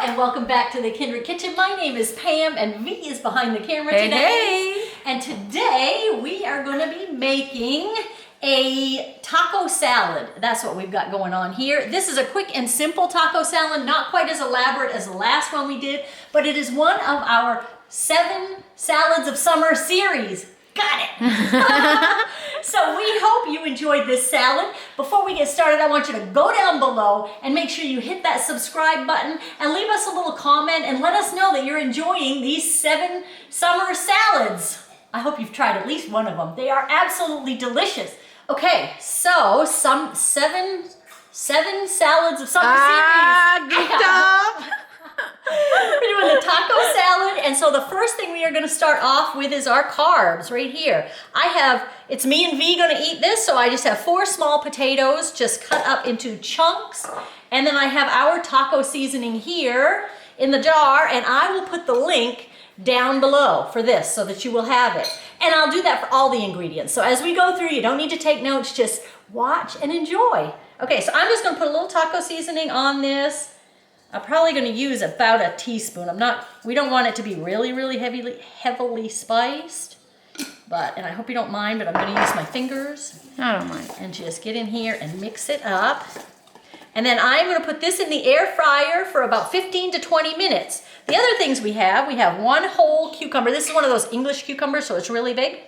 and welcome back to the Kindred Kitchen. My name is Pam and V is behind the camera Hey, today. hey. And today we are going to be making a taco salad. That's what we've got going on here. This is a quick and simple taco salad, not quite as elaborate as the last one we did, but it is one of our 7 Salads of Summer series. Got it! So we hope you enjoyed this salad. Before we get started, I want you to go down below and make sure you hit that subscribe button and leave us a little comment and let us know that you're enjoying these 7 summer salads. I hope you've tried at least one of them. They are absolutely delicious. Okay, so seven Salads of Summer series. Good job! We're doing the taco salad, and so the first thing we are going to start off with is our carbs right here. It's me and V going to eat this, so I just have 4 small potatoes just cut up into chunks, and then I have our taco seasoning here in the jar, and I will put the link down below for this so that you will have it. And I'll do that for all the ingredients. So as we go through, you don't need to take notes, just watch and enjoy. Okay, so I'm just going to put a little taco seasoning on this. I'm probably going to use about a teaspoon. We don't want it to be really heavily spiced. And I hope you don't mind, but I'm going to use my fingers. I don't mind. And just get in here and mix it up. And then I'm going to put this in the air fryer for about 15 to 20 minutes. The other things we have 1 whole cucumber. This is one of those English cucumbers, so it's really big.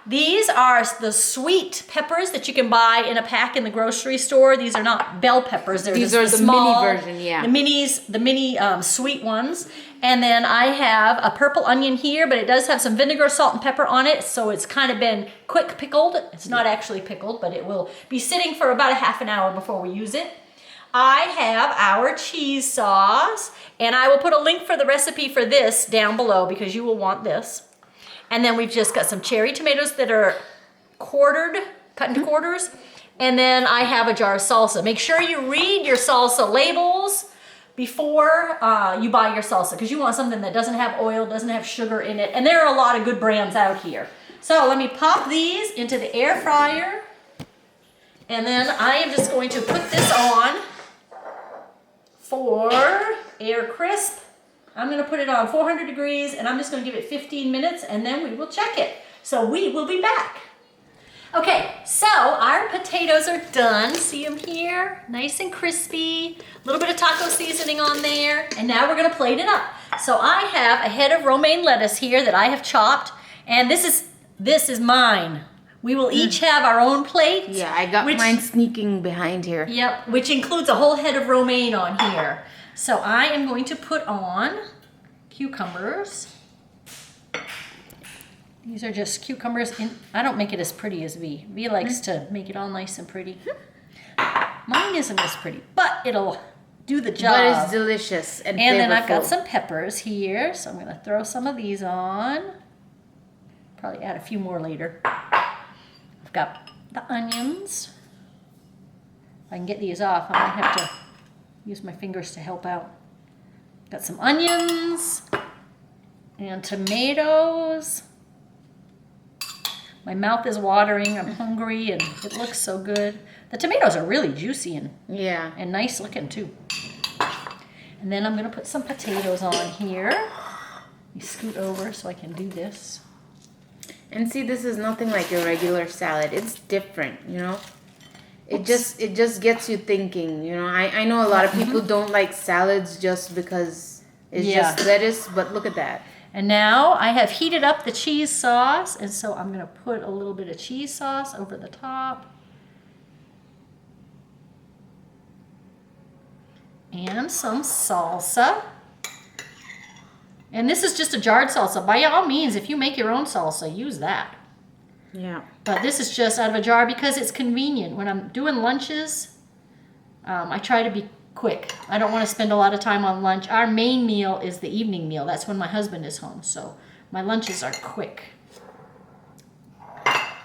These are the sweet peppers that you can buy in a pack in the grocery store. These are not bell peppers. These are the small, mini version, yeah. The mini sweet ones. And then I have a purple onion here, but it does have some vinegar, salt, and pepper on it. So it's kind of been quick pickled. It's not actually pickled, but it will be sitting for about a half an hour before we use it. I have our cheese sauce, and I will put a link for the recipe for this down below because you will want this. And then we've just got some cherry tomatoes that are cut into quarters. And then I have a jar of salsa. Make sure you read your salsa labels before you buy your salsa, because you want something that doesn't have oil, doesn't have sugar in it. And there are a lot of good brands out here. So let me pop these into the air fryer. And then I am just going to put this on for air crisp. I'm going to put it on 400 degrees, and I'm just going to give it 15 minutes, and then we will check it. So we will be back. Okay, so our potatoes are done. See them here? Nice and crispy. A little bit of taco seasoning on there, and now we're going to plate it up. So I have a head of romaine lettuce here that I have chopped, and this is mine. We will each have our own plate. Yeah, I got mine sneaking behind here. Yep, which includes a whole head of romaine on here. So I am going to put on cucumbers. These are just cucumbers. I don't make it as pretty as V. V likes to make it all nice and pretty. Mine isn't as pretty, but it'll do the job. But it's delicious and flavorful. Then I've got some peppers here, so I'm going to throw some of these on. Probably add a few more later. I've got the onions. If I can get these off, I might have to use my fingers to help out. Got some onions and tomatoes. My mouth is watering. I'm hungry, and it looks so good. The tomatoes are really juicy and nice looking too. And then I'm going to put some potatoes on here. Let me scoot over so I can do this. And see, this is nothing like your regular salad. It's different, you know. It just gets you thinking, you know. I know a lot of people don't like salads just because it's just lettuce, but look at that. And now I have heated up the cheese sauce, and so I'm going to put a little bit of cheese sauce over the top. And some salsa. And this is just a jarred salsa. By all means, if you make your own salsa, use that. Yeah. But this is just out of a jar because it's convenient. When I'm doing lunches, I try to be quick. I don't want to spend a lot of time on lunch. Our main meal is the evening meal. That's when my husband is home. So my lunches are quick.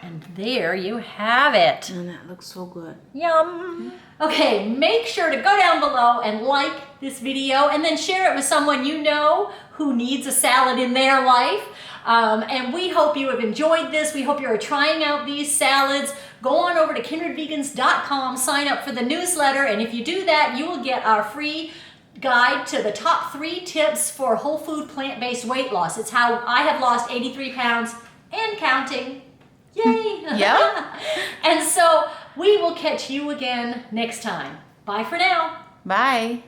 And there you have it. And that looks so good. Yum. Okay, make sure to go down below and like this video and then share it with someone you know who needs a salad in their life. And we hope you have enjoyed this. We hope you are trying out these salads. Go on over to kindredvegans.com, sign up for the newsletter, and if you do that, you will get our free guide to the top 3 tips for whole food plant-based weight loss. It's how I have lost 83 pounds and counting. Yay! Yep. And so we will catch you again next time. Bye for now. Bye.